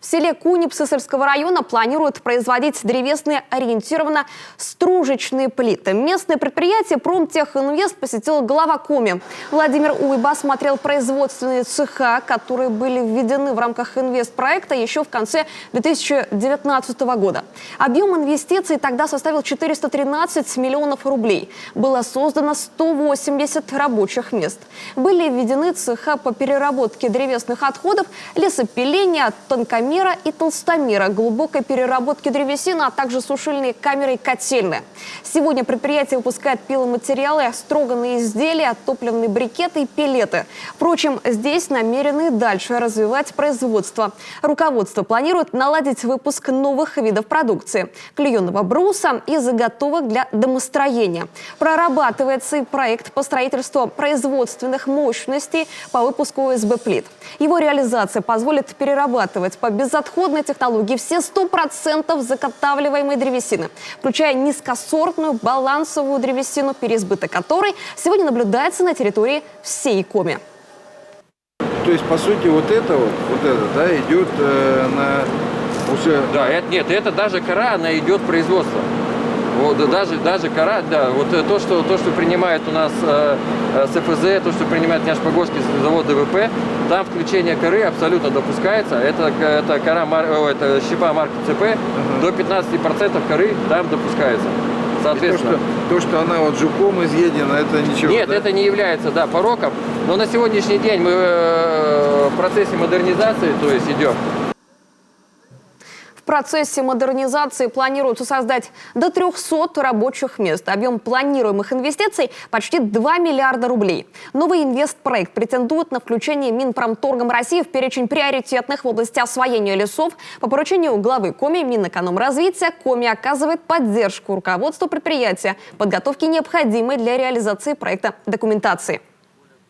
В селе Кунеп Сысольского района планируют производить древесные ориентированно стружечные плиты. Местное предприятие «Промтехинвест» посетил глава Коми. Владимир Уйба осмотрел производственные цеха, которые были введены в рамках инвестпроекта еще в конце 2019 года. Объем инвестиций тогда составил 413 миллионов рублей. Было создано 180 рабочих мест. Были введены цеха по переработке древесных отходов, лесопиления, тонкомера и толстомера, глубокой переработки древесины, а также сушильные камеры и котельные. Сегодня предприятие выпускает пиломатериалы, строганные изделия, топливные брикеты и пеллеты. Впрочем, здесь намерены дальше развивать производство. Руководство планирует наладить выпуск новых видов продукции – клееного бруса и заготовок для домостроения. Прорабатывается и проект по строительству производственных мощностей по выпуску ОСБ-плит. Его реализация позволит перерабатывать по безотходной технологии все 100% заготавливаемой древесины, включая низкосортную балансовую древесину, переизбыток которой сегодня наблюдается на территории всей Коми. То есть, по сути, вот это, да, идет на уже... Да, это даже кора, она идет в производство. Вот, даже кора, да, вот то, что принимает у нас СФЗ, то, что принимает Няшпогорский завод ДВП, там включение коры абсолютно допускается. Это кора, это щепа марки ЦП, до 15% коры там допускается. Соответственно, то, что она вот жуком изъедена, это ничего. Нет, да? это не является, да, пороком. Но на сегодняшний день мы в процессе модернизации, то есть идем. В процессе модернизации планируется создать до 300 рабочих мест. Объем планируемых инвестиций – почти 2 миллиарда рублей. Новый инвестпроект претендует на включение Минпромторгом России в перечень приоритетных в области освоения лесов. По поручению главы Коми Минэкономразвития Коми оказывает поддержку руководству предприятия в подготовке необходимой для реализации проекта документации.